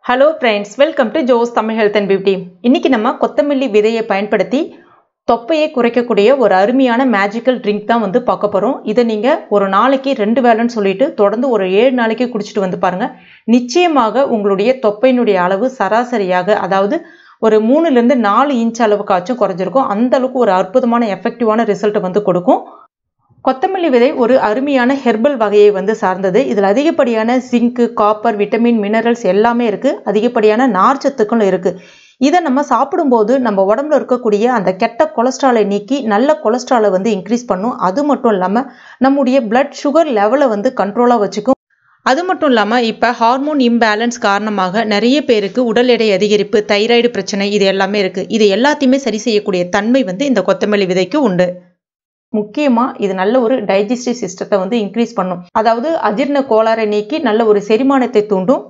Hello friends, welcome to Joe's Tamil Health and Beauty. இன்னைக்கு நம்ம கொத்தமல்லி விதையை பயன்படுத்தி தொப்பையை குறைக்கக்கூடிய ஒரு அருமையான மேஜிக்கல் ட்ரிங்க் தான் வந்து பார்க்க போறோம். இதை நீங்க ஒரு நாளைக்கு 2 வேளைன்னு சொல்லிட்டு தொடர்ந்து ஒரு 7 நாளைக்கு குடிச்சிட்டு வந்து பாருங்க. நிச்சயமாக உங்களுடைய தொப்பையினுடைய அளவு சராசரியாக அதாவது ஒரு 3 லிருந்து 4 இன்ச் அளவுக்காச்சும் குறைஞ்சிருக்கும். அந்த அளவுக்கு ஒரு அற்புதமான எஃபெக்டிவான ரிசல்ட் வந்து கொடுக்கும். கொத்தமல்லி விதை ஒரு அருமையான ஹெர்பல் வகையை வந்து சார்ந்தது. இதில் அதிகப்படியான ஜிங்க், காப்பர், விட்டமின், மினரல்ஸ் எல்லாமே இருக்கு. அதிகப்படியான நார்ச்சத்துக்களும் இருக்கு. இதை நம்ம சாப்பிடும்போது நம்ம உடம்புல இருக்கக்கூடிய அந்த கெட்ட கொலஸ்ட்ராலை நீக்கி நல்ல கொலஸ்ட்ராலை வந்து இன்க்ரீஸ் பண்ணும். அது மட்டும் இல்லாமல் நம்முடைய பிளட் சுகர் லெவலை வந்து கண்ட்ரோலாக வச்சுக்கும். அது மட்டும் இல்லாமல் இப்போ ஹார்மோன் இம்பேலன்ஸ் காரணமாக நிறைய பேருக்கு உடல் எடை அதிகரிப்பு, தைராய்டு பிரச்சனை இது எல்லாமே இருக்குது. இது எல்லாத்தையுமே சரி செய்யக்கூடிய தன்மை வந்து இந்த கொத்தமல்லி விதைக்கு உண்டு. முக்கியமாக இது நல்ல ஒரு டைஜஸ்டிவ் சிஸ்டத்தை வந்து இன்க்ரீஸ் பண்ணும். அதாவது அஜீரண கோளாறை நீக்கி நல்ல ஒரு செரிமானத்தை தூண்டும்.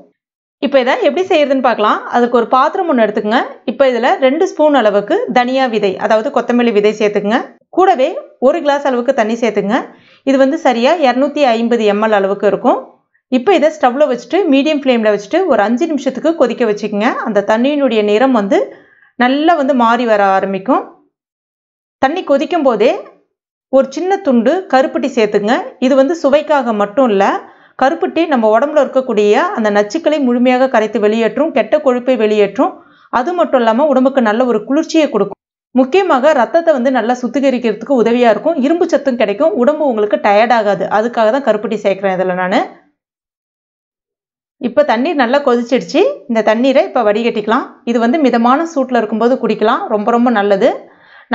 இப்போ இதை எப்படி செய்யறதுன்னு பார்க்கலாம். அதுக்கு ஒரு பாத்திரம் ஒன்று எடுத்துக்கங்க. இப்போ இதில் 2 ஸ்பூன் அளவுக்கு தனியா விதை அதாவது கொத்தமல்லி விதை சேர்த்துக்குங்க. கூடவே 1 கிளாஸ் அளவுக்கு தண்ணி சேர்த்துங்க. இது வந்து சரியாக 250 ml அளவுக்கு இருக்கும். இப்போ இதை ஸ்டவ்வில் வச்சுட்டு மீடியம் ஃப்ளேமில் வச்சுட்டு ஒரு 5 நிமிஷத்துக்கு கொதிக்க வச்சுக்கோங்க. அந்த தண்ணியினுடைய நிறம் வந்து நல்லா வந்து மாறி வர ஆரம்பிக்கும். தண்ணி கொதிக்கும் போதே ஒரு சின்ன துண்டு கருப்பட்டி சேர்த்துங்க. இது வந்து சுவைக்காக மட்டும் இல்லை, கருப்பட்டி நம்ம உடம்புல இருக்கக்கூடிய அந்த நச்சுக்களை முழுமையாக கரைத்து வெளியேற்றும், கெட்ட கொழுப்பை வெளியேற்றும். அது மட்டும் இல்லாமல் உடம்புக்கு நல்ல ஒரு குளிர்ச்சியை கொடுக்கும். முக்கியமாக ரத்தத்தை வந்து நல்லா சுத்திகரிக்கிறதுக்கு உதவியாக இருக்கும். இரும்பு சத்தும் கிடைக்கும். உடம்பு உங்களுக்கு டயர்ட் ஆகாது. அதுக்காக தான் கருப்பட்டி சேர்க்குறேன் இதில் நான். இப்போ தண்ணீர் நல்லா கொதிச்சிடுச்சு. இந்த தண்ணீரை இப்போ வடிகட்டிக்கலாம். இது வந்து மிதமான சூட்டில் இருக்கும்போது குடிக்கலாம். ரொம்ப ரொம்ப நல்லது.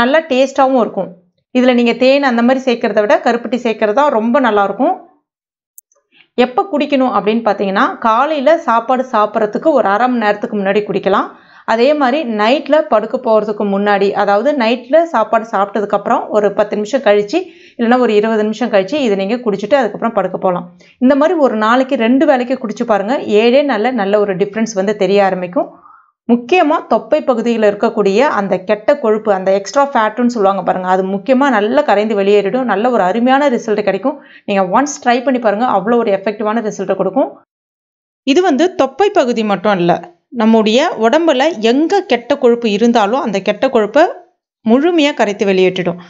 நல்லா டேஸ்ட்டாகவும் இருக்கும். இதில் நீங்கள் தேன் அந்த மாதிரி சேர்க்கறத விட கருப்பட்டி சேர்க்கறது தான் ரொம்ப நல்லாயிருக்கும். எப்போ குடிக்கணும் அப்படின்னு பார்த்தீங்கன்னா, காலையில் சாப்பாடு சாப்பிட்றதுக்கு ஒரு அரை மணி நேரத்துக்கு முன்னாடி குடிக்கலாம். அதே மாதிரி நைட்டில் படுக்க போகிறதுக்கு முன்னாடி, அதாவது நைட்டில் சாப்பாடு சாப்பிட்டதுக்கப்புறம் ஒரு 10 நிமிஷம் கழித்து இல்லைனா ஒரு 20 நிமிஷம் கழித்து இதை நீங்கள் குடிச்சிட்டு அதுக்கப்புறம் படுக்க போகலாம். இந்த மாதிரி ஒரு நாளைக்கு 2 வேளைக்கு குடிச்சு பாருங்கள். 7 நாளில் நல்ல ஒரு டிஃப்ரென்ஸ் வந்து தெரிய ஆரம்பிக்கும். முக்கியமாக தொப்பை பகுதியில் இருக்கக்கூடிய அந்த கெட்ட கொழுப்பு, அந்த எக்ஸ்ட்ரா ஃபேட்டுன்னு சொல்லுவாங்க பாருங்கள், அது முக்கியமாக நல்லா கரைந்து வெளியேறிடும். நல்ல ஒரு அருமையான ரிசல்ட் கிடைக்கும். நீங்கள் ஒன்ஸ் ட்ரை பண்ணி பாருங்கள். அவ்வளோ ஒரு எஃபெக்டிவான ரிசல்ட்டை கொடுக்கும். இது வந்து தொப்பை பகுதி மட்டும் இல்லை, நம்முடைய உடம்புல எங்கே கெட்ட கொழுப்பு இருந்தாலும் அந்த கெட்ட கொழுப்பை முழுமையாக கரைத்து வெளியேற்றிடும்.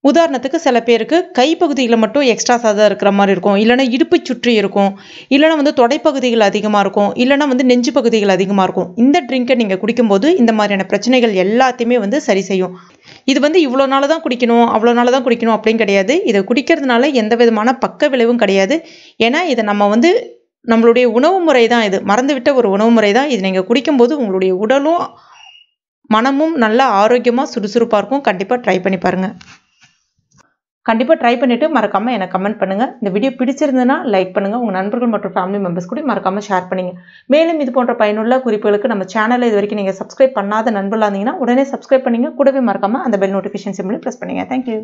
உதாரணத்துக்கு சில பேருக்கு கைப்பகுதியில் மட்டும் எக்ஸ்ட்ரா சதம் இருக்கிற மாதிரி இருக்கும், இல்லைனா இடுப்பை சுற்றி இருக்கும், இல்லைனா வந்து தொடைப்பகுதிகள் அதிகமாக இருக்கும், இல்லைனா வந்து நெஞ்சு பகுதிகள் அதிகமாக இருக்கும். இந்த ட்ரிங்கை நீங்கள் குடிக்கும்போது இந்த மாதிரியான பிரச்சனைகள் எல்லாத்தையுமே வந்து சரி செய்யும். இது வந்து இவ்வளோ நாள் தான் குடிக்கணும், அவ்வளோ நாள் தான் குடிக்கணும் அப்படின்னு கிடையாது. இதை குடிக்கிறதுனால எந்த விதமான பக்க விளைவும் கிடையாது. ஏன்னா இதை நம்ம வந்து நம்மளுடைய உணவு முறை தான், இது மறந்துவிட்ட ஒரு உணவு முறை தான். இது நீங்கள் குடிக்கும்போது உங்களுடைய உடலும் மனமும் நல்லா ஆரோக்கியமாக சுறுசுறுப்பாக இருக்கும். கண்டிப்பாக ட்ரை பண்ணி பாருங்கள். கண்டிப்பாக ட்ரை பண்ணிவிட்டு மறக்காமல் எனக்கு கமெண்ட் பண்ணுங்கள். இந்த வீடியோ பிடிச்சிருந்ததுன்னா லைக் பண்ணுங்கள். உங்கள் நண்பர்கள் மற்றும் ஃபேமிலி மெம்பர்ஸ் கூட மறக்காமல் ஷேர் பண்ணுங்க. மேலும் இது போன்ற பயனுள்ள குறிப்புகளுக்கு நம்ம சேனலை இது வரைக்கும் நீங்கள் சப்ஸ்கிரைப் பண்ணாத நண்பர்களாக இருந்தீங்கன்னா உடனே சப்ஸ்கிரைப் பண்ணுங்க. கூடவே மறக்காமல் அந்த பெல் நோட்டிஃபிகேஷன் சிம்பிளையும் ப்ரெஸ் பண்ணுங்கள். தேங்க்யூ.